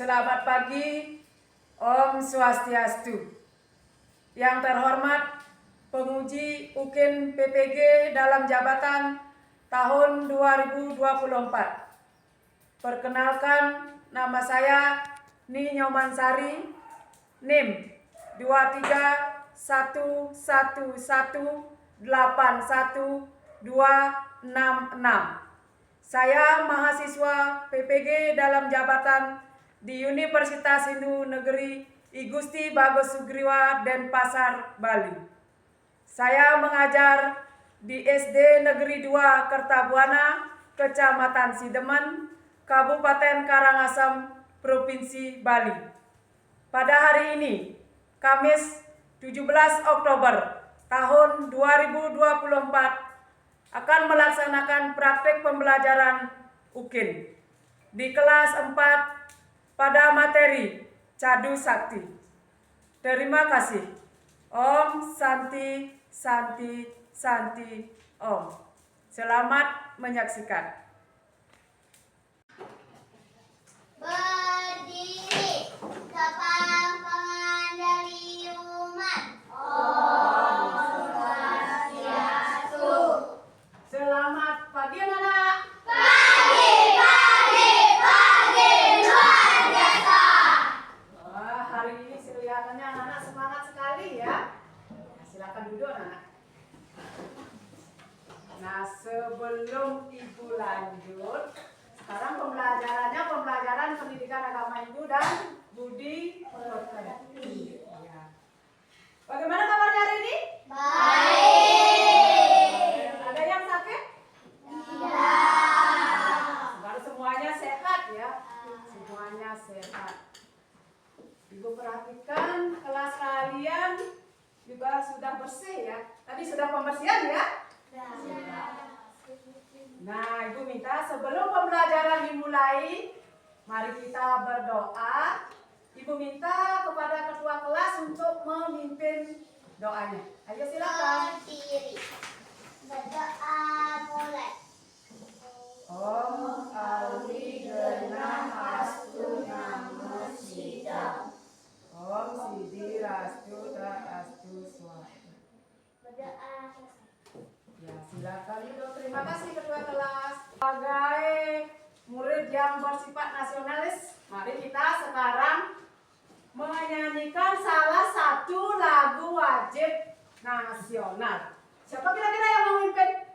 Selamat pagi, Om Swastiastu. Yang terhormat penguji UKIN PPG dalam jabatan tahun 2024. Perkenalkan, nama saya Ni Nyomansari, NIM 23111812666. Saya mahasiswa PPG dalam jabatan di Universitas Hindu Negeri I Gusti Bagus Sugriwa, Denpasar, Bali. Saya mengajar di SD Negeri 2 Kertabuana, Kecamatan Sidemen, Kabupaten Karangasem, Provinsi Bali. Pada hari ini, Kamis 17 Oktober tahun 2024, akan melaksanakan praktek pembelajaran UKIN di kelas 4 pada materi Cadu Sakti. Terima kasih. Om Santi Santi Santi Om. Selamat menyaksikan. Berdiri, kepala pengendali umat. Selamat pagi anak-anak. Pagi, luar biasa. Wah, hari ini kelihatannya anak-anak semangat sekali ya. Silakan duduk anak-anak. Nah, sebelum Ibu lanjut, sekarang pembelajarannya pembelajaran pendidikan agama Ibu dan budi pekerti. Ya. Bagaimana kabarnya hari ini? Baik. Ada yang sakit? Tidak. Baru semuanya sehat ya. Semuanya sehat. Ibu perhatikan kelas kalian juga sudah bersih ya. Tadi sudah pembersihan ya? Nah, Ibu minta sebelum pembelajaran dimulai, mari kita berdoa. Ibu minta kepada ketua kelas untuk memimpin doanya. Ayo silakan. Berdiri. Berdoa mulai. Om Alwi Genah Astu Namo Sidam. Om Sidi Rastu Da Astu Swasta. Berdoa selesai. Ya, silakan Ibu. Terima kasih ketua kelas. Sebagai murid yang bersifat nasionalis, mari kita sekarang menyanyikan salah satu lagu wajib nasional. Siapa kira-kira yang mau memimpin?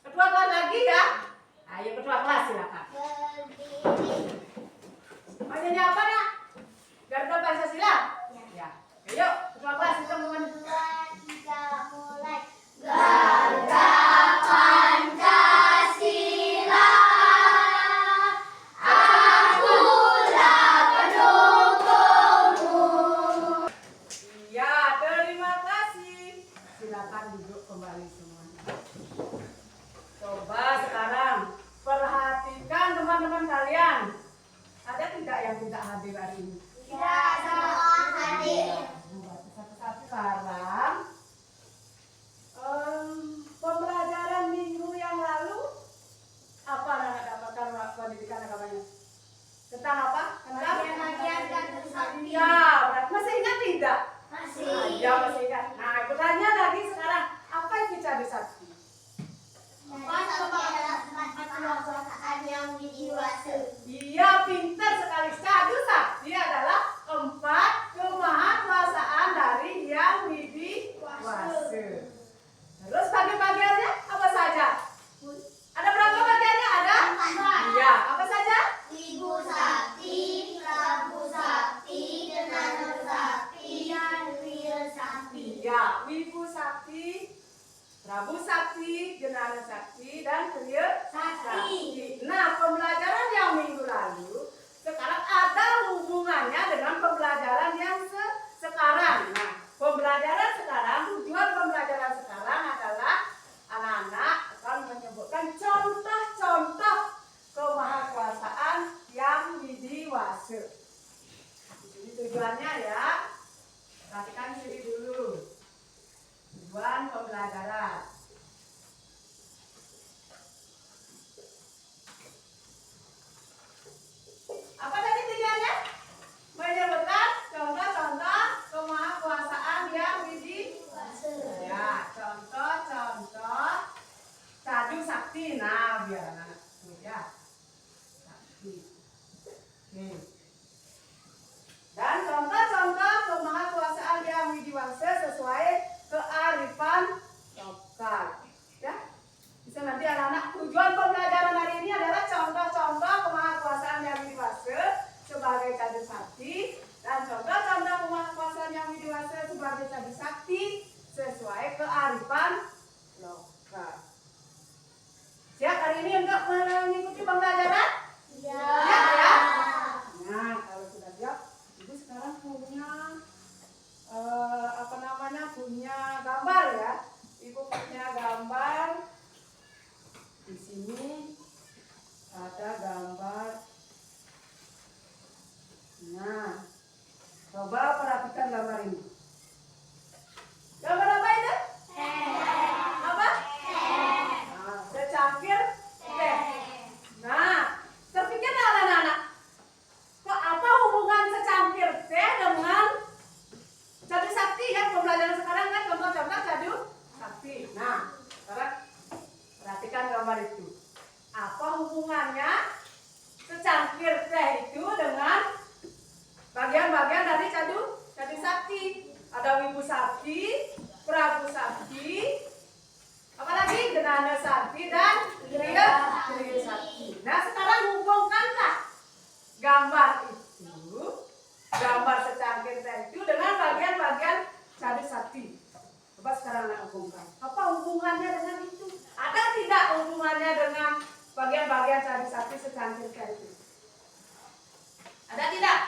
Ketua kelas lagi ya? Ayo ketua kelas silakan. Berdiri. Mau nyanyi apa ya? Garda Pancasila? Ya. Ayo ketua kelas kita mohon. 2, 3, mulai. Garda Pancasila, akulah pendukungmu. Iya, terima kasih. Silakan duduk kembali semuanya. Coba sekarang perhatikan teman-teman kalian. Ada tidak yang tidak hadir hari ini? Tidak semua hadir. Satu-satu sekarang. Pembelajaran minggu yang lalu apa anak dapatkan pendidikan agamanya? Tentang apa? Tentang Bagian-bagian Cadu Sakti. Ya, berarti masih ingat tidak? Masih. Ya, masih ingat. Nah, aku tanya lagi sekarang, apa itu Cadu Sakti? Empat adalah tempat kekuasaan yang widiwasa. Iya, pintar sekali. Cadu Sakti adalah empat kemahakuasaan dari Yang Widi Wase. Terus bagi-bagiannya apa saja? Ada berapa bagiannya? Ada? 4. Iya, apa saja? Ibu Sakti, Prabu Sakti, Jenazah Sakti, dan Wil Sakti. Ya, Wibu Sakti, Prabu Sakti, Jenazah Sakti, dan Kriya Sakti. Nah, pembelajaran yang minggu lalu sekarang ada hubungannya dengan pembelajaran yang sekarang. Nah, pembelajaran sekarang, tujuan pembelajaran sekarang adalah anak-anak akan menyebutkan contoh-contoh kemahakuasaan yang widiwasa. Ini tujuannya ya. Perhatikan sini dulu. Tujuan pembelajaran. Apa tadi tujuannya? Dan contoh-contoh kemahakuasaan yang widiwasa sesuai kearifan lokal. Ya, bisa nanti anak-anak tujuan pembelajaran hari ini adalah contoh-contoh kemahakuasaan yang widiwasa sebagai kader sakti dan contoh-contoh kemahakuasaan yang widiwasa sebagai kader sakti sesuai kearifan lokal. Siap hari ini untuk mengikuti pembelajaran? Ya. Siap ya? Nah, kalau sudah siap, Ibu sekarang punya punya gambar ya. Ibu punya gambar. Di sini ada gambar. Nah, coba perhatikan gambar ini. Gambar apa itu? Apa? Nah, secangkir teh. Nah, terpikir nggak anak-anak? Kok apa hubungan secangkir teh dengan cadu sakti ya? Pembelajaran sekarang kan contoh-contoh cadu sakti. Nah, sekarang perhatikan gambar itu. Apa hubungannya secangkir teh itu dengan bagian-bagian dari cadu sakti? Ada wibu sakti, prabu sakti, apalagi genana sakti dan kriya sakti. Nah, sekarang hubungkanlah gambar itu, gambar secangkir teh itu dengan bagian-bagian cadu sakti. Coba sekarang anak hubungkan. Apa hubungannya dengan itu? Ada tidak hubungannya dengan bagian-bagian cadu sakti secangkir teh itu? Ada tidak?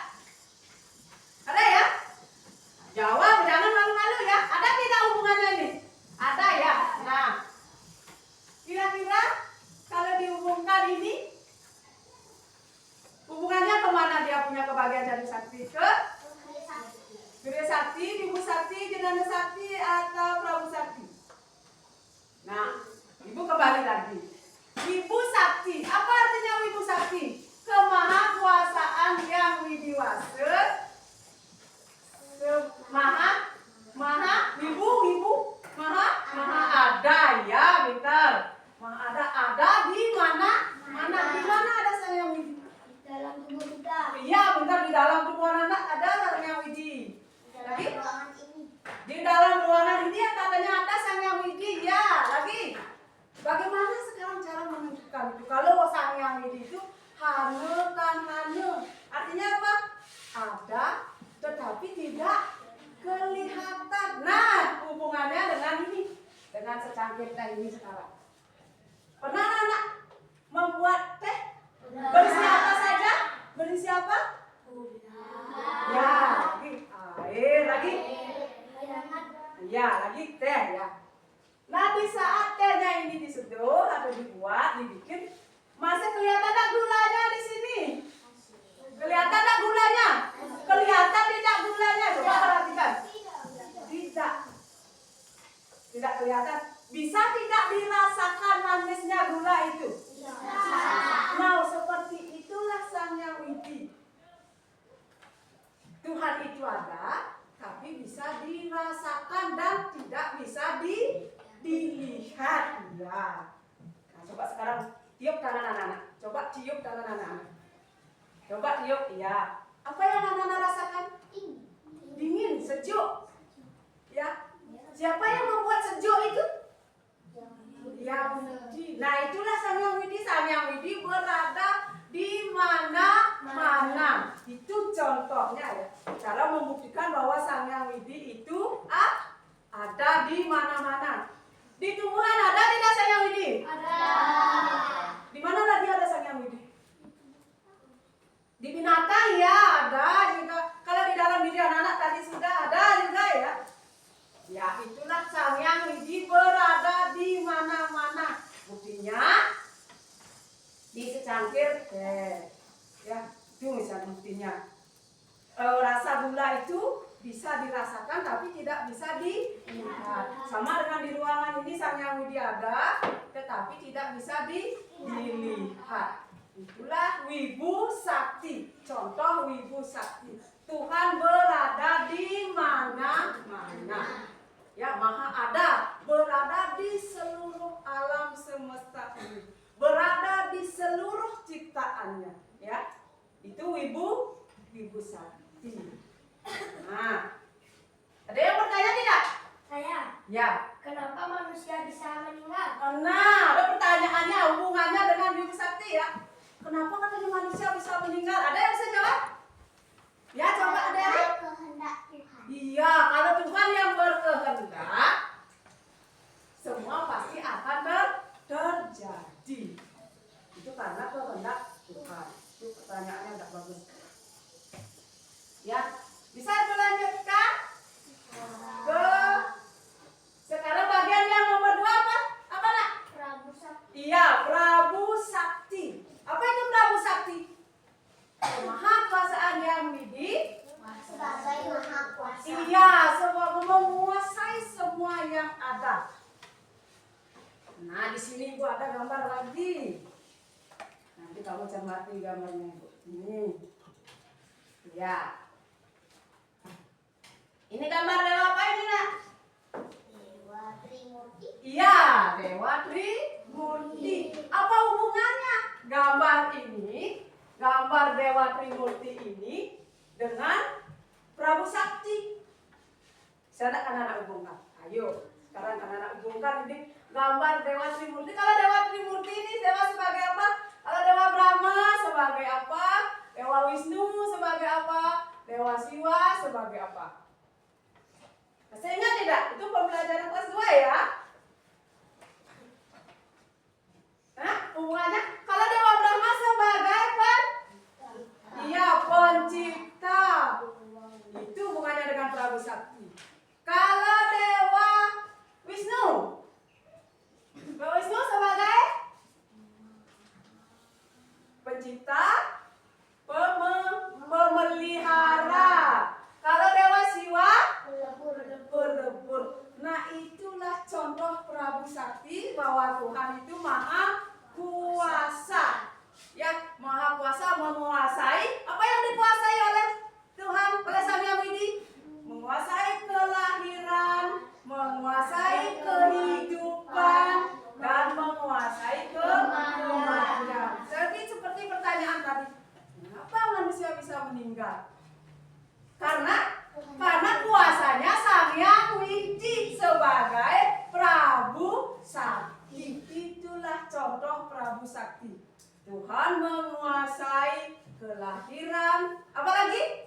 Ada ya? Jawab, jangan malu-malu ya. Ada tidak hubungannya ini? Ada ya? Nah, kira-kira kalau dihubungkan ini, hubungannya kemana dia punya kebahagiaan cadu sakti? Ke kriya sakti, wibu sakti, genana sakti, atau prabu sakti? Nah, Ibu kembali lagi. Wibu sakti, apa artinya wibu sakti? Kemahakuasaan yang widiwasa, maha ada ya, pintar. Maha ada di mana? Di mana ada sang yang widi? Dalam tubuh kita. Iya, bentar, di dalam tubuh anak ada sang yang widi. Lagi? Ruangan ini. Di dalam ruangan ini katanya ada sang yang widi. Ya, lagi. Bagaimana sekarang cara menunjukkan itu? Kalau sang yang widi itu hane. Artinya apa? Ada, tetapi tidak kelihatan. Nah, hubungannya dengan ini, dengan secangkir teh ini sekarang. Pernah anak membuat teh? Berisi apa saja? Berisi apa? Ya, lagi air, lagi. Ya, lagi teh ya. Nah, di saat tehnya ini diseduh atau dibuat, dibikin, masih kelihatan tak gulanya di sini? Kelihatan tak gulanya? Kelihatan tidak gulanya? Coba perhatikan. Tidak kelihatan. Bisa tidak dirasakan manisnya gula itu? Nah, seperti itulah sang yang widi. Tuhan itu ada, tapi bisa dirasakan dan tidak bisa dilihat. Ya. Nah, coba sekarang tiup tangan anak-anak. Coba cium tangan anak-anak. Coba tiup, ya. Apa yang anak-anak rasakan? Dingin, sejuk. Ya. Siapa yang membuat sejuk itu? Yang widi. Nah, itulah sang yang widi. Sang yang widi berada di mana-mana. Itu contohnya ya. Cara membuktikan bahwa sang yang widi itu ada di mana-mana. Di tumbuhan ada tidak sang yang widi? Ada. Di mana lagi ada sang yang widi? Di binatang ya ada juga. Kalau di dalam diri anak-anak tadi sudah ada juga ya. Ya, itulah sang yang widi berada di mana-mana. Buktinya di secangkir teh. Ya, itu misalnya buktinya. Rasa gula itu bisa dirasakan tapi tidak bisa dilihat. Sama dengan di ruangan ini sang yang widi ada, tetapi tidak bisa dilihat. Itulah wibu sakti. Contoh wibu sakti. Tuhan berada di mana-mana. Ya, maha ada, berada di seluruh alam semesta ini, berada di seluruh ciptaannya. Ya, itu Wibu Sakti. Nah, ada yang bertanya tidak? Saya. Ya. Kenapa manusia bisa meninggal? Nah, ada pertanyaannya hubungannya dengan Wibu Sakti ya. Kenapa katanya manusia bisa meninggal? Ada yang bisa jawab? Ya, coba ada yang? Kehendak Tuhan. Iya, kalau Tuhan yang berkehendak, semua pasti akan terjadi. Itu karena kehendak Tuhan. Itu pertanyaannya agak bagus. Ya, bisa dilanjutkan ke sekarang bagian yang nomor 2 apa? Apa nak? Prabu Sakti. Iya, Prabu Sakti. Apa itu Prabu Sakti? Kemahakuasaan yang widih. Sebagai maha kuasa. Iya, sebagai menguasai semua yang ada. Nah, di sini Bu ada gambar lagi. Nanti kamu cermati gambarnya Bu. Ini. Ya. Ini gambar dewa apa ini nak? Dewa Trimurti. Iya, Dewa Trimurti. Apa hubungannya gambar ini, gambar Dewa Trimurti ini dengan Prabu Sakti? Saya anak-anak hubungkan. Ayo, sekarang anak-anak hubungkan ini gambar Dewa Trimurti. Kalau Dewa Trimurti ini dewa sebagai apa? Kalau Dewa Brahma sebagai apa? Dewa Wisnu sebagai apa? Dewa Siwa sebagai apa? Masih ingat tidak? Itu pembelajaran kelas 2 ya. Nah, hubungannya kalau Dewa Brahma sebagai pencipta. Itu hubungannya dengan Prabu Sakti. Kalau Dewa Wisnu sebagai pencipta, pemelihara. Kalau Dewa Siwa pelebur. Nah, itulah contoh Prabu Sakti bahwa Tuhan itu maha kuasa. Ya, maha kuasa menguasai apa yang dikuasai oleh Tuhan, oleh Sang Hyang Widi? Menguasai kelahiran, menguasai kehidupan, dan menguasai kematian. Jadi seperti pertanyaan tadi, kenapa manusia bisa meninggal? Karena kuasanya Sang Hyang Widi sebagai Prabu Sakti. Itulah contoh Prabu Sakti. Tuhan menguasai kelahiran, apalagi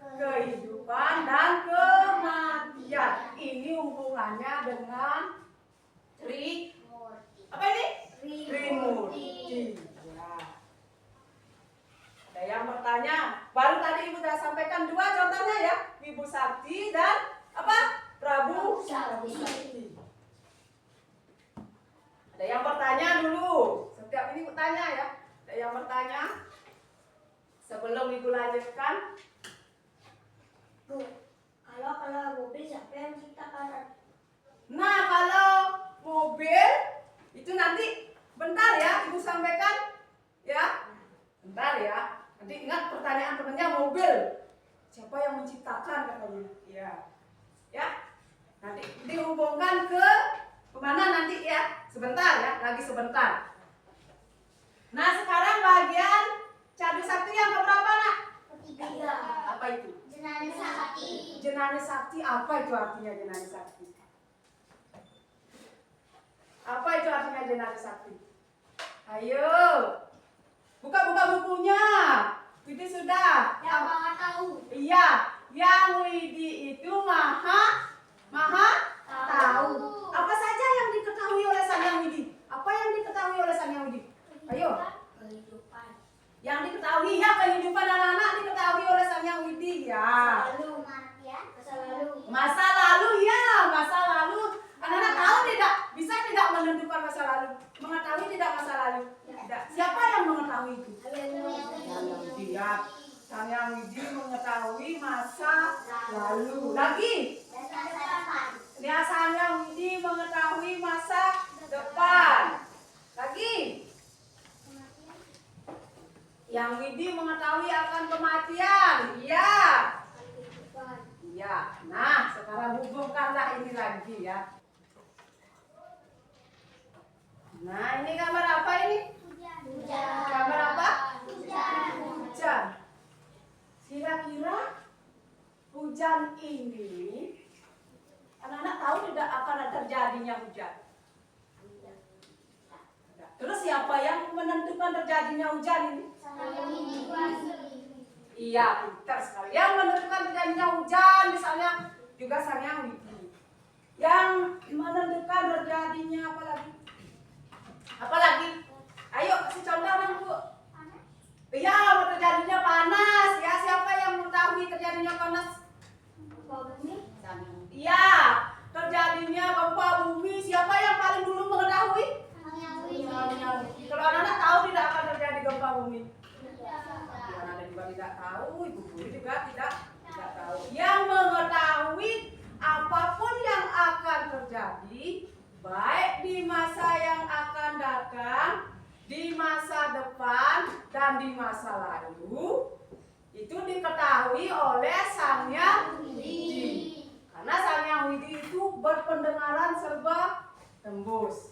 kehidupan dan kematian. Ini hubungannya dengan apa ini? Trimurti. Ya. Ada yang bertanya? Baru tadi Ibu sudah sampaikan 2 contohnya ya, Wibu Sakti dan apa? Prabu Sakti. Ada yang bertanya dulu. Setiap ini bertanya ya. Ada yang bertanya? Sebelum Ibu lanjutkan. Bu, kalau mobil siapa yang menciptakan? Nah, kalau mobil itu nanti bentar ya Ibu sampaikan ya. Bentar ya. Nanti ingat pertanyaan temannya mobil. Siapa yang menciptakan katanya? Ya. Ya. Nanti dihubungkan ke kemana nanti ya? Sebentar ya, lagi sebentar. Nah, sekarang bagian Cadu Sakti yang keberapa nak? Ketiga. Apa itu? Jenani Sakti. Jenani Sakti, apa itu artinya Jenani Sakti? Apa itu artinya Jenani Sakti? Ayo, buka bukunya. Widi sudah. Yang maha tahu. Iya, yang Widi itu maha tahu. Apa saja yang diketahui oleh Sang Hyang Widi? Apa yang diketahui oleh Sang Hyang Widi? Ayo. Kehidupan. Yang diketahui ya, kehidupan anak-anak diketahui oleh Sang Hyang Widi ya. Masa lalu ya, masa lalu. Anak-anak tahu tidak? Bisa tidak menentukan masa lalu? Mengetahui tidak masa lalu? Tidak. Siapa yang mengetahui itu? Dia. Sang Hyang Widi mengetahui masa lalu. Lagi? Dia Sang Hyang Widi mengetahui masa depan. Lagi? Yang Widi mengetahui akan kematian. Iya. Iya. Nah, sekarang hubungkanlah ini lagi ya. Nah, ini gambar apa ini? Hujan. Gambar apa? Hujan. Hujan. hujan ini, anak-anak tahu tidak akan terjadinya hujan? Terus siapa yang menentukan terjadinya hujan ini? Iya, pintar sekali. Yang menentukan terjadinya hujan misalnya juga Sang Hyang Widi. Yang menentukan terjadinya apa lagi? Apa lagi? Ayo kasih contoh dong, Bu. Iya, terjadinya panas ya. Siapa yang mengetahui terjadinya panas? Iya, terjadinya gempa bumi. Siapa yang paling dulu mengetahui? Kalau anak-anak tahu tidak akan terjadi gempa bumi. Anak-anak juga tidak tahu, ibu guru juga tidak tahu. Yang mengetahui apapun yang akan terjadi, baik di masa yang akan datang, di masa depan, dan di masa lalu, itu diketahui oleh Sang Hyang Widi. Karena Sang Hyang Widi itu berpendengaran serba tembus.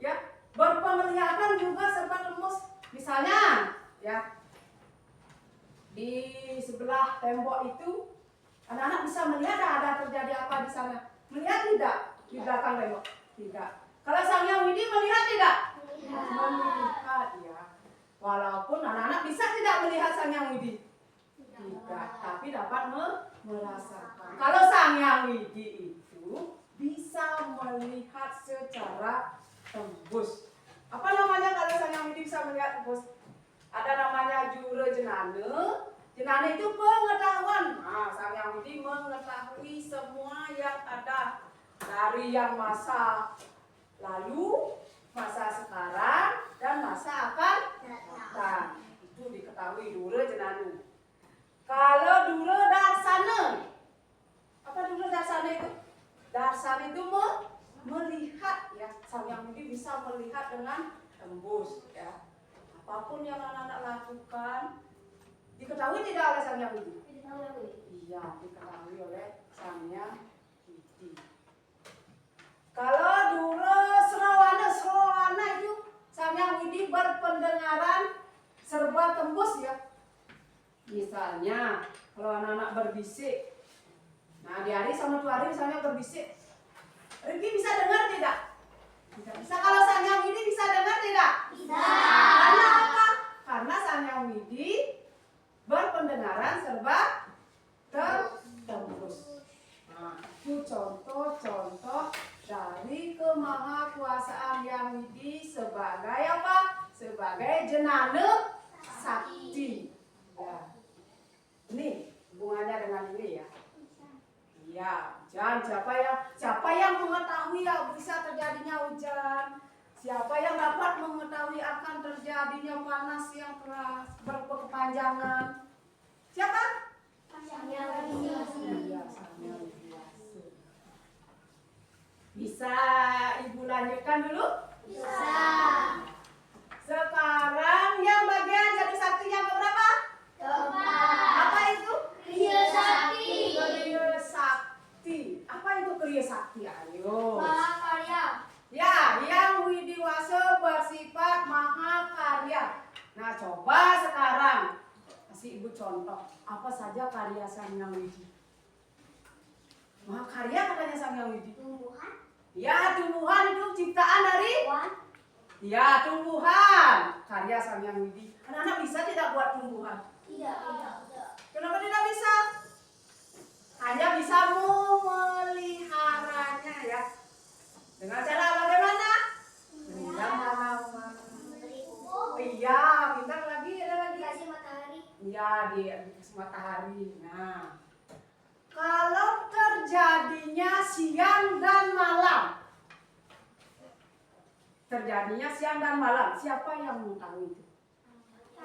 Ya, berpenglihatan juga serba tembus. Misalnya, ya, di sebelah tembok itu anak-anak bisa melihat ada terjadi apa di sana. Melihat tidak di belakang tembok? Tidak. Kalau Sang Hyang Widi melihat tidak? Melihat, ya. Walaupun anak-anak bisa tidak melihat Sang Hyang Widi? Tidak, tapi dapat merasakan. Kalau Sang Hyang Widi itu bisa melihat secara tembus. Apa namanya kalau Sang Hyang Widi bisa melihat tembus? Ada namanya jure jenane. Jenane itu pengetahuan. Nah, Sang Hyang Widi mengetahui semua yang ada dari yang masa lalu, masa sekarang, dan masa akan datang. Itu diketahui jure jenane. Kalau jure darsana, apa jure darsana itu? Darsana itu melihat, ya. Sang Hyang Widi bisa melihat dengan tembus, ya. Apapun yang anak-anak lakukan, diketahui tidak oleh Sang Hyang Widi? Iya, diketahui oleh Sang Hyang Widi. Kalau dulu serawana itu Sang Hyang Widi berpendengaran serba tembus, ya. Misalnya, kalau anak-anak berbisik, nah di hari sama dua hari misalnya berbisik, Riki bisa dengar tidak? Tidak bisa. Kalau Sang Hyang Widi bisa dengar tidak? Bisa. Karena apa? Karena Sang Hyang Widi berpendengaran serba tembus. Nah, itu contoh-contoh dari kemahakuasaan Hyang Widi sebagai apa? Sebagai jenane sakti. Ya. Ini hubungannya dengan ini, ya. Iya, hujan. Siapa yang mengetahui ya bisa terjadinya hujan? Siapa yang dapat mengetahui akan terjadinya panas yang keras berkepanjangan? Siapa? Iya, bisa Ibu lanjutkan dulu? Bisa. Sekarang yang bagian jadi sakti yang keberapa? Apa itu? Kriya Sakti. Kriya Sakti. Apa itu Kriya Sakti? Ayo. Mahakarya. Ya, yang widiwasa bersifat mahakarya. Nah, coba sekarang kasih Ibu contoh. Apa saja karya Sang Hyang Widi? Mahakarya katanya Sang Hyang Widi. Tumbuhan. Ya, tumbuhan itu ciptaan dari? Wan. Ya, tumbuhan. Karya Sang Hyang Widi. Anak-anak bisa tidak buat tumbuhan? Tidak. Kenapa tidak bisa? Hanya bisa memeliharanya, ya. Dengan cara bagaimana? Menyiram tanaman. Iya, pintar lagi, ada lagi. Dikasih matahari. Iya, dikasih matahari. Nah, kalau terjadinya siang dan malam, siapa yang mengetahui itu?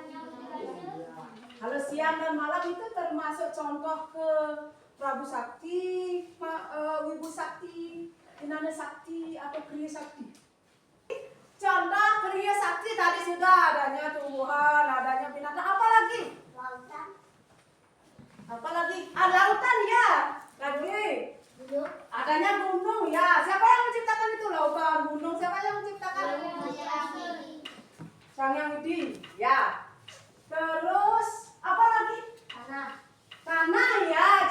Iya. Kalau siang dan malam itu termasuk contoh ke Prabu Sakti, Wibu Sakti, Dinana Sakti, atau Kriya Sakti. Contoh Kriya Sakti tadi sudah adanya tumbuhan, adanya binatang, apa lagi? Lautan. Apa lagi? Ada lautan, ya. Lagi. Gunung. Adanya gunung, ya. Siapa yang menciptakan itu? Lautan, gunung. Siapa yang menciptakan? Sang Hyang Widi, ya. Terus apa lagi? Tanah. Tanah, ya.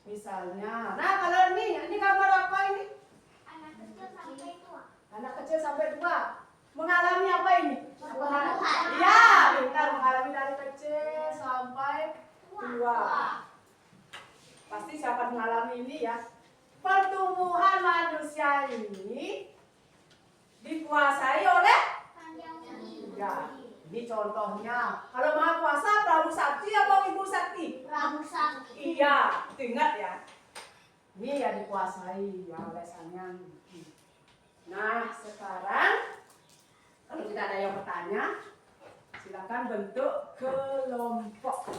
Misalnya, nah kalau ini gambar apa ini? Anak kecil sampai tua. Anak kecil sampai tua. Mengalami apa ini? Pertumbuhan. Iya, pintar, mengalami dari kecil sampai tua. Pasti siapa mengalami ini ya? Pertumbuhan manusia ini dikuasai oleh ya. Ini contohnya. Kalau Maha Kuasa Prabu Sakti apa Ibu Sakti? Prabu Sakti. Iya, ingat ya. Ini ya dikuasai ya oleh Sang Yang Widi. Nah, sekarang kalau tidak ada yang bertanya, silakan bentuk kelompok.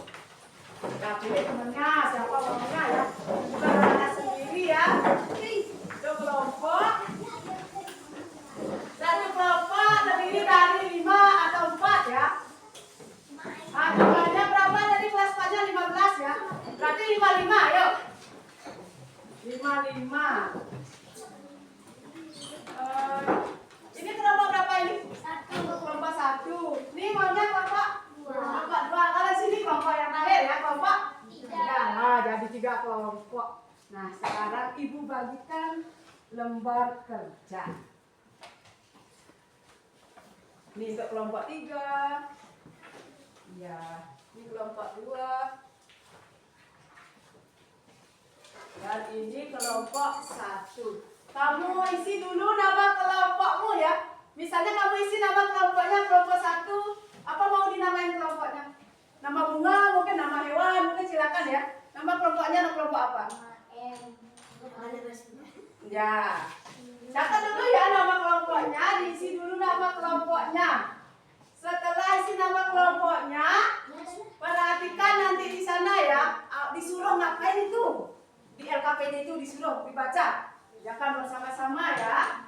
Kita pilih temannya, siapa maunya ya. Bukan anak sendiri ya. Itu kelompok. Satu kelompok terdiri dari 5 atau 4 ya. Jumlahnya berapa dari kelas pajak 15 ya. Berarti 55, ayo. 55. Ini kelompok berapa ini? Kelompok 1. Ini maunya kelompok 2. Kalau sini kelompok yang terakhir ya, kelompok 3. Nah, jadi 3 kelompok. Nah, sekarang Ibu bagikan lembar kerja. Ini untuk kelompok 3. Ya, ini kelompok 2. Dan ini kelompok 1. Kamu isi dulu nama kelompokmu ya. Misalnya kamu isi nama kelompoknya kelompok 1. Apa mau dinamain kelompoknya? Nama bunga, mungkin nama hewan, mungkin silakan ya. Nama kelompoknya kelompok apa? Ya. Catat dulu ya nama kelompoknya, diisi dulu nama kelompoknya. Setelah isi nama kelompoknya, perhatikan nanti di sana ya, disuruh ngapain itu? Di LKPD itu disuruh dibaca. Kerjakan bersama-sama ya.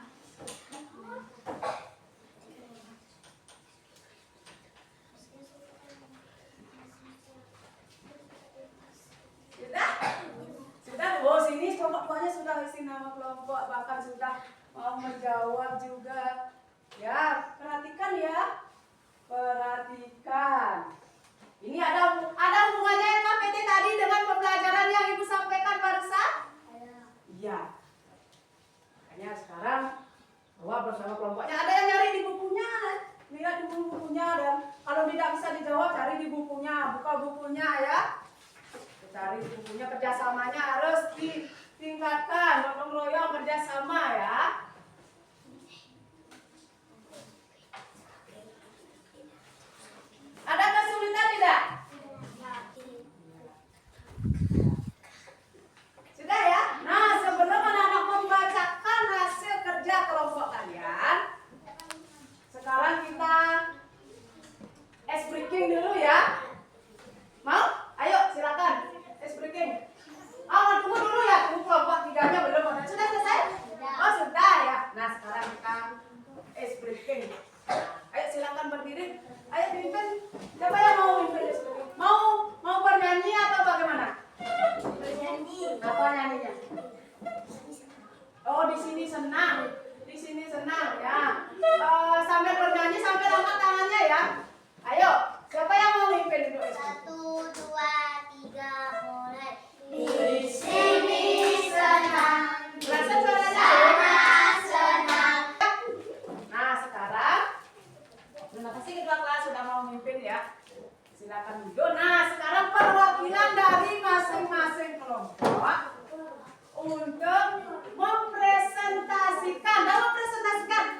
Sudah, oh sini kelompok-kelompoknya sudah isi nama kelompok, bahkan sudah mau menjawab juga. Ya, perhatikan ya. Perhatikan. Ini ada hubungannya LKPD tadi dengan pembelajaran yang Ibu sampaikan barusan? Iya. Makanya sekarang bahwa bersama kelompoknya ada yang nyari di bukunya. Lihat di bukunya dan kalau tidak bisa dijawab cari di bukunya, buka bukunya ya. Cari di bukunya, kerjasamanya harus ditingkatkan, gotong royong kerjasama ya. Ada kesulitan tidak? Sudah ya? Nah, sebelum anak-anak membacakan hasil kerja kelompok kalian, sekarang kita ice breaking dulu ya. Mau? Ayo, silakan. Ice breaking. Tunggu dulu ya. Tunggu kelompok 3-nya belum ada. Sudah selesai? Oh, sudah ya. Nah, sekarang kita ice breaking. Ayo silakan berdiri. Ayo pimpin. Siapa yang mau pimpin? Mau bernyanyi atau bagaimana? Bernyanyi. Apa nyanyinya? Oh, di sini senang. Di sini senang ya. Sambil bernyanyi sambil angkat tangannya ya. Ayo, siapa yang mau pimpin itu? 1, 2, 3, mulai. Di sini senang. Berasa suaranya? Senang. Nah, sekarang terima kasih kedua kelas sudah mau memimpin ya. Silakan duduk. Nah, sekarang perwakilan dari masing-masing kelompok untuk mempresentasikan.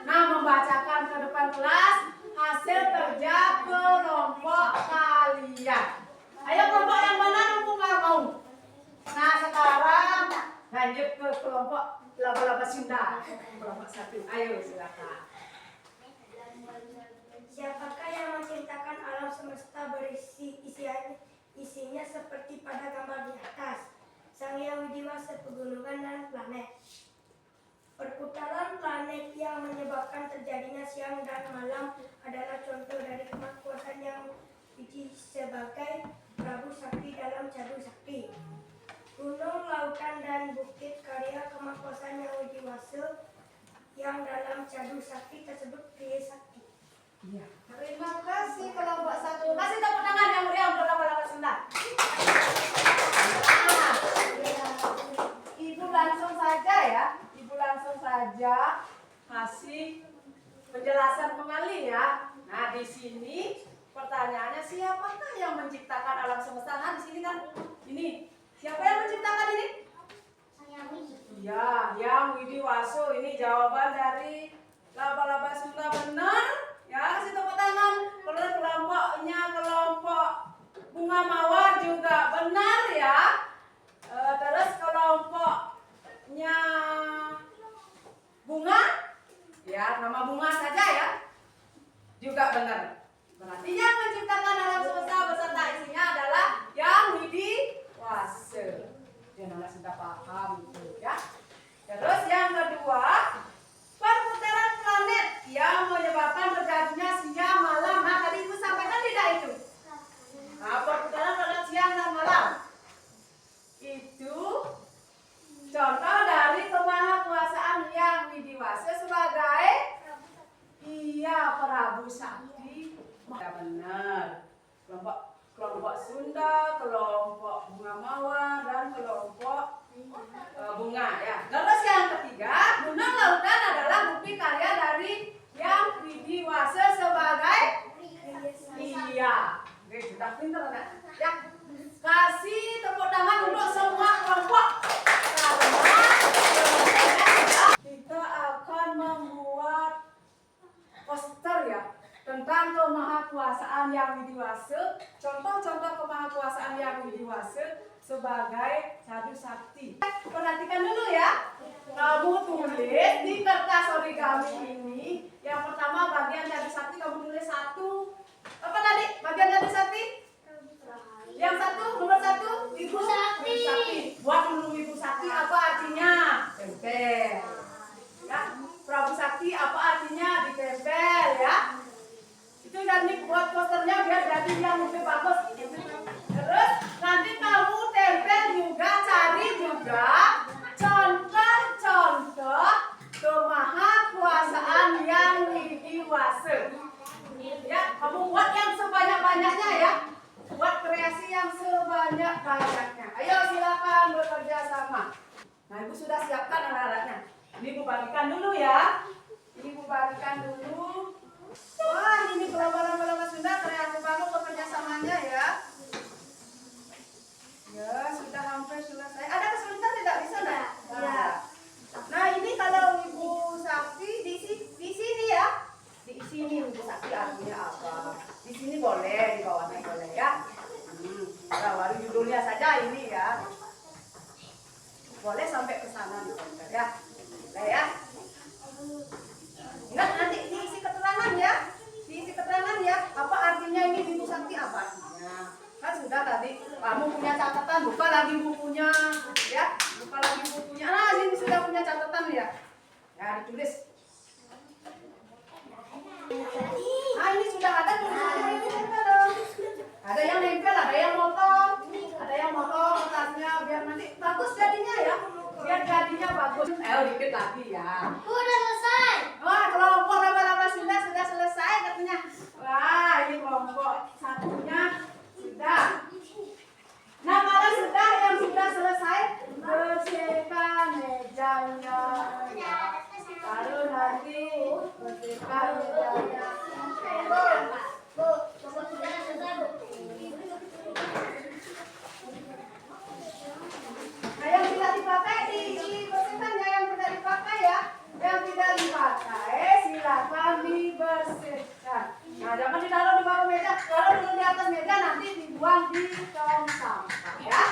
Nah, membacakan ke depan kelas hasil kerja kelompok kalian. Ayo kelompok yang mana mumpung nggak mau. Nah, sekarang lanjut ke kelompok laba-laba Sunda. Kelompok 1. Ayo silakan. Siapakah yang menciptakan alam semesta berisi isinya seperti pada gambar di atas? Sang Yang Widi Wasa, pegunungan dan planet. Perputaran planet yang menyebabkan terjadinya siang dan malam adalah contoh dari kemakuasaan Yang Widi sebagai Prabu Sakti dalam Cadu Sakti. Gunung, lautan, dan bukit karya kemakuasaan Yang Widi Wasa yang dalam Cadu Sakti tersebut Kriya Sakti. Iya. Terima kasih kelompok 1. Kasih tepuk tangan yang meriah untuk laba-laba Sunda. Nah, kasih penjelasan kembali ya. Nah, di sini pertanyaannya siapakah yang menciptakan alam semesta? Nah, di sini kan ini siapa yang menciptakan ini? Ya, yang Widiwaso. Ini jawaban dari laba-laba Sunda benar. Ya, kasih tepuk tangan. Kalau kelompoknya kelompok bunga mawar juga benar ya. Terus kelompoknya bunga, ya nama bunga saja ya, juga benar. Berarti yang menciptakan alam semesta beserta isinya adalah yang Widiwasa. Ya, Nana sudah paham itu ya. Terus yang kedua, perputaran planet yang menyebabkan terjadinya siang malam. Nah, tadi Ibu sampaikan tidak itu? Nah, perputaran planet siang dan malam itu contoh dari kemahakuasaan yang Widiwasa sebagai Prabu Sakti. Benar. Kelompok Sunda, kelompok bunga mawar, dan kelompok bunga ya. Terus yang ketiga, gunung lautan adalah bukti karya dari yang Widiwasa sebagai Oke, sudah pintar kan? Ya. Kasih tepuk tangan untuk semua kelompok. Kita akan membuat poster ya tentang kemahakuasaan yang Widiwasa, contoh-contoh kemahakuasaan yang Widiwasa sebagai Sadu Sakti. Perhatikan dulu ya. Kamu tulis di kertas origami ini. Yang pertama bagian Sadu Sakti kamu tulis 1. Apa tadi? Bagian Sadu Sakti? Yang nomor 1 Ibu Sakti. Buat dulu Ibu Sakti apa artinya? Tempel. Ya, Prabu Sakti apa artinya? Ditempel ya. Itu nanti buat posternya biar jadi yang lebih bagus. Terus nanti kamu tempel juga, cari juga contoh-contoh kemahakuasaan yang Widiwasa. Ya, kamu buat yang sebanyak-banyaknya ya. Buat kreasi yang sebanyak-banyaknya. Ayo silakan bekerja sama. Nah, Ibu sudah siapkan alat-alatnya. Ini Ibu bagikan dulu ya. Ini Ibu bagikan dulu. Wah, ini laba-laba Sunda kreatif banget bekerja samanya ya. Ya, sudah hampir selesai. Ada kesulitan tidak? Bisa enggak? Ya. Nah, ini kalau Ibu Sakti di sini ya. Di sini Ibu Sakti artinya apa? Di sini boleh, di bawahnya boleh ya. Nah, baru judulnya saja ini ya. Boleh sampai ke sana ya. Boleh ya. Enggak, nanti diisi keterangan ya. Diisi keterangan ya. Apa artinya ini Ibu Sakti apa artinya? Kan sudah tadi kamu punya catatan, buka lagi bukunya ya. Buka lagi bukunya. Nah, ini sudah punya catatan ya. Ya, ditulis. Nah, ini sudah ada tulisannya ini nempel dong. Ada yang nempel, ada yang motong. Ada yang motong kertasnya biar nanti bagus jadinya ya. Biar jadinya bagus. Dikit lagi ya. Udah selesai. Wah, kelompok laba-laba Sunda sudah selesai katanya. Wah, ini kelompok satunya sudah. Nah, kalau sudah yang sudah selesai, bersihkan mejanya. Lalu nanti bersihkan mejanya. Bu, coba sudah selesai, Bu. Nah, yang tidak dipakai dibersihkan ya, yang tidak dipakai ya. Yang tidak dipakai silakan dibersihkan. Nah, jangan ditaruh di bawah meja, taruh dulu di atas meja, nanti dibuang di tong sampah ya.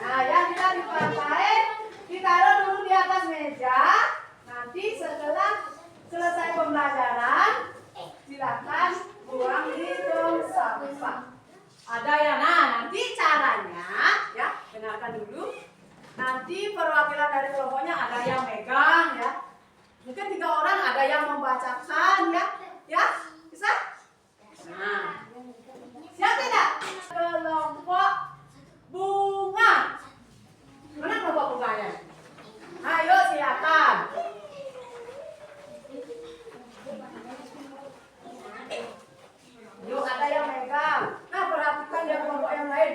Nah, yang tidak dipakai ditaruh dulu di atas meja. Nanti setelah selesai pembelajaran silakan buang di tong sampah. Ada ya. Nah, nanti caranya ya, dengarkan dulu. Nanti perwakilan dari kelompoknya ada yang megang ya. Mungkin 3 orang, ada yang membacakan ya. Ya, bisa? Nah, siap tidak? Kelompok bunga. Mana kelompok bunganya? Ayo silakan. Yuk, ada yang megang. Nah, perhatikan yang kelompok yang lain.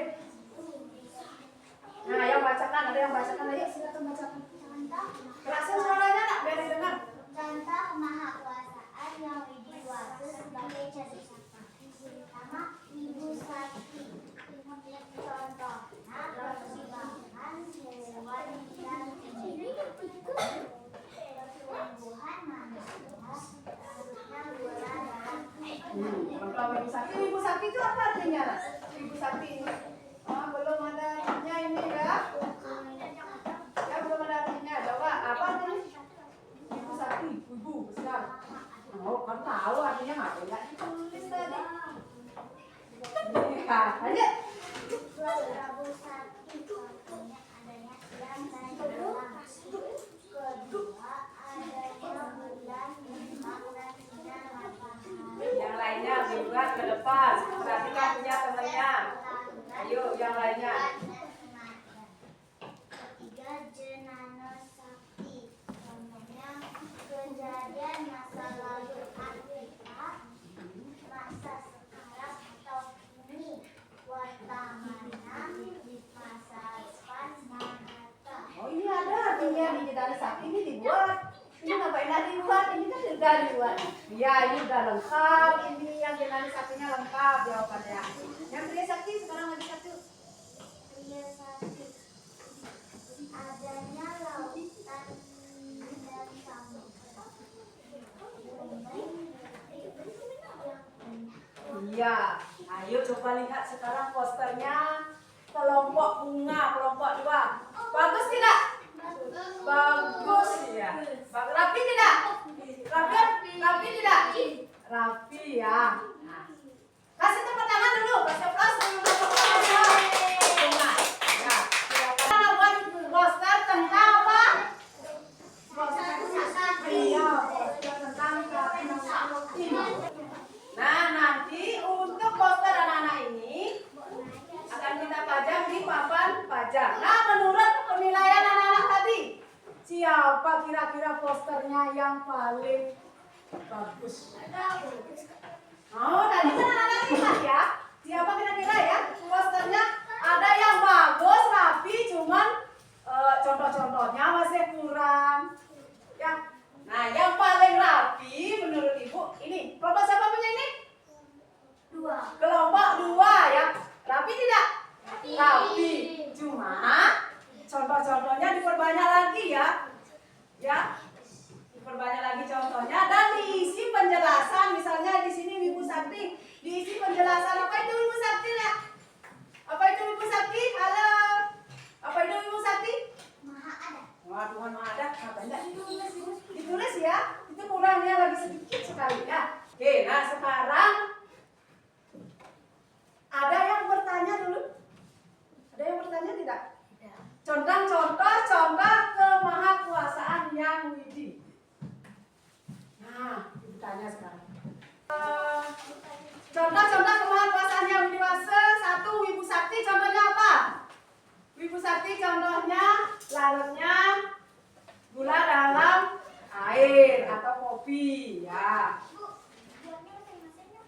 Nah, yang bacakan, ada yang bacakan. Ayo silakan bacakan. Kerasin suaranya nak, biar didengar. Ibu Sakti. Ibu Sakti itu apa artinya? Ibu Sakti ini. Oh, belum ada artinya ini ya. Ya belum ada artinya. Coba apa artinya? Ibu Sakti, ibu besar. Oh, kan tahu artinya nggak ya? Ditulis tadi. Ya, lanjut. Prabu Sakti artinya adanya siang dan malam. Kedua adanya bulan, bintang dan sinar matahari. Yang lainnya lihat ke depan. Perhatikan punya temannya. Ayo, yang lainnya. Ketiga jenana sakti. Contohnya kejadian masa lalu Afrika, masa sekarang atau kini, wartamana di masa depan mendatang. Oh ini ada artinya di Jenana Sakti ini dibuat. Ini ngapain lagi dibuat? Ini kan sudah dibuat. Ya ini udah lengkap. Ini yang Jenana Saktinya lengkap jawabannya. Yang Tria Sakti sekarang lagi satu. Tria sakti adanya lautan dan samudra. Iya. Ayo coba lihat sekarang posternya. Kelompok bunga, kelompok 2. Bagus tidak? Bagus ya. Rapi tidak? Rapi tidak? Rapi ya. Nah. Kasih tepuk tangan dulu, kasih aplaus dulu. Bunga. Ya. Kita buat poster tentang apa? Poster tentang ini. Nah, nanti untuk poster anak-anak ini akan kita pajang di papan pajang. Nah, menurut penilaian anak-anak tadi, siapa kira-kira posternya yang paling bagus? Oh, tadi kan anak-anak lihat ya. Siapa kira-kira ya posternya? Ada yang bagus, rapi, cuman contoh-contohnya masih kurang. Ya. Nah, yang paling rapi menurut Ibu ini. Kelompok siapa punya ini? 2. Kelompok 2 ya. Rapi tidak? Rapi. Cuma contoh-contohnya diperbanyak lagi ya. Ya. Diperbanyak lagi contohnya dan diisi penjelasan. Misalnya di sini Ibu Sakti diisi penjelasan. Apa itu Ibu Sakti ya? Apa itu Ibu Sakti? Halo. Apa itu Ibu Sakti? Maha ada. Wah, Tuhan Maha ada. Kenapa enggak ditulis Ibu? Ditulis ya. Itu kurangnya lagi sedikit sekali ya. Oke, nah sekarang ada yang bertanya dulu? Ada yang bertanya tidak? Contoh kemahakuasaan yang widi. Nah, Ibu tanya sekarang. Contoh kemahakuasaan yang widiwase. 1, Ibu Sakti contohnya apa? Ibu Sakti contohnya larutnya gula dalam air atau kopi ya.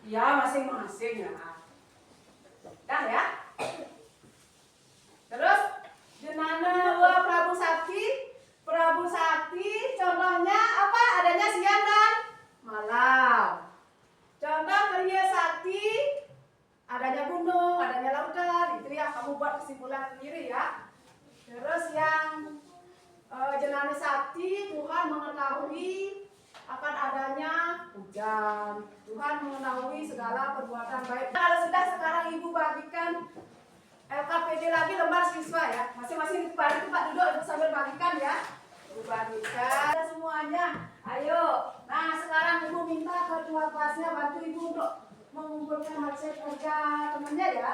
Ya masing-masing ya. Dah ya. Terus jenana Prabu Sakti. Prabu Sakti contohnya apa? Adanya siang dan malam. Contoh Tria Sakti adanya gunung, adanya lautan. Itu ya kamu buat kesimpulan sendiri ya. Terus yang Jenana Sakti Tuhan mengetahui akan adanya hujan. Tuhan mengetahui segala perbuatan baik. Kalau sudah sekarang Ibu bagikan LKPD lagi lembar siswa ya. Masing-masing pada tempat duduk sambil bagikan ya. Ibu bagikan semuanya. Ayo. Nah sekarang Ibu minta ketua kelasnya bantu Ibu untuk mengumpulkan hasil kerja temannya ya.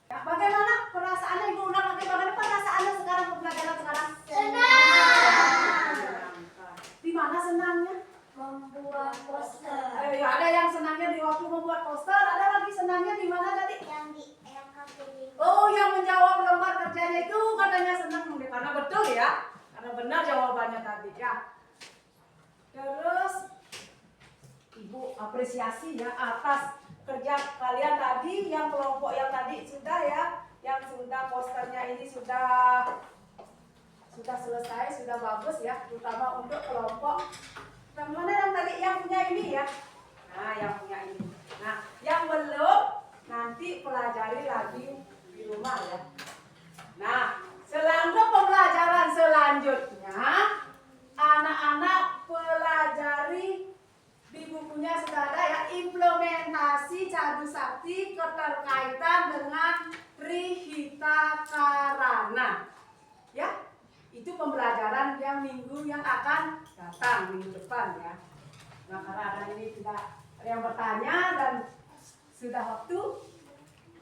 Ya, bagaimana perasaannya Ibu ulang lagi? Bagaimana perasaannya sekarang pembelajaran sekarang? Senang. Di mana senangnya? Membuat poster. Ya, ada yang senangnya di waktu membuat poster, ada lagi senangnya di mana tadi? Yang di LKPD. Oh, yang menjawab lembar kerjanya itu katanya senang karena betul ya, karena benar jawabannya tadi ya. Terus Ibu apresiasi ya atas kerja kalian tadi, yang kelompok yang tadi sudah ya, yang sudah posternya ini sudah selesai, sudah bagus ya, terutama untuk kelompok. Yang mana yang tadi yang punya ini ya? Nah, yang punya ini. Nah, yang belum nanti pelajari lagi di rumah ya. Nah, selanjut pembelajaran selanjutnya anak-anak pelajari di bukunya sudah ada ya implementasi sakarana. Ya, itu pembelajaran yang minggu yang akan datang, minggu depan ya. Nah, karena ini tidak ada yang bertanya dan sudah waktu,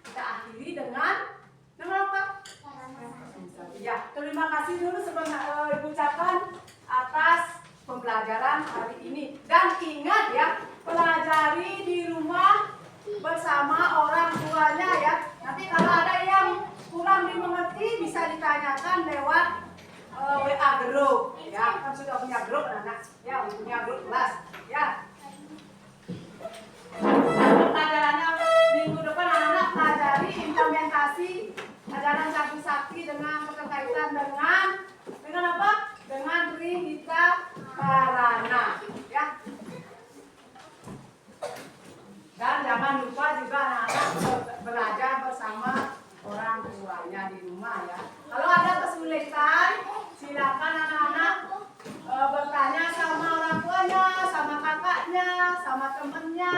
kita akhiri dengan apa? Ya, terima kasih dulu sebenarnya ucapkan atas pembelajaran hari ini. Dan ingat ya, pelajari di rumah bersama orang tuanya ya. Nanti kalau ada yang kurang dimengerti bisa ditanyakan lewat WA group ya. Kan sudah punya grup anak ya, punya grup kelas ya. Pelajarannya minggu depan anak-anak pelajari implementasi ajaran sakti dengan berkaitan dengan apa? Dengan Trihita Karana ya. Dan jangan lupa juga anak-anak belajar bersama orang tuanya di rumah ya. Kalau ada kesulitan, silakan anak-anak bertanya sama orang tuanya, sama kakaknya, sama temennya,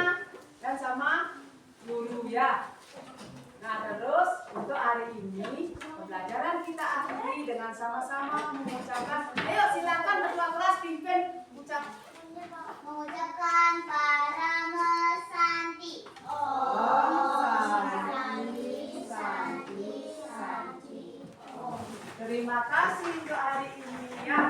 dan sama guru ya. Nah terus untuk hari ini pembelajaran kita akhiri dengan sama-sama mengucapkan. Ayo silakan ketua kelas pimpin Mengucapkan para mesanti. Terima kasih untuk hari ini ya.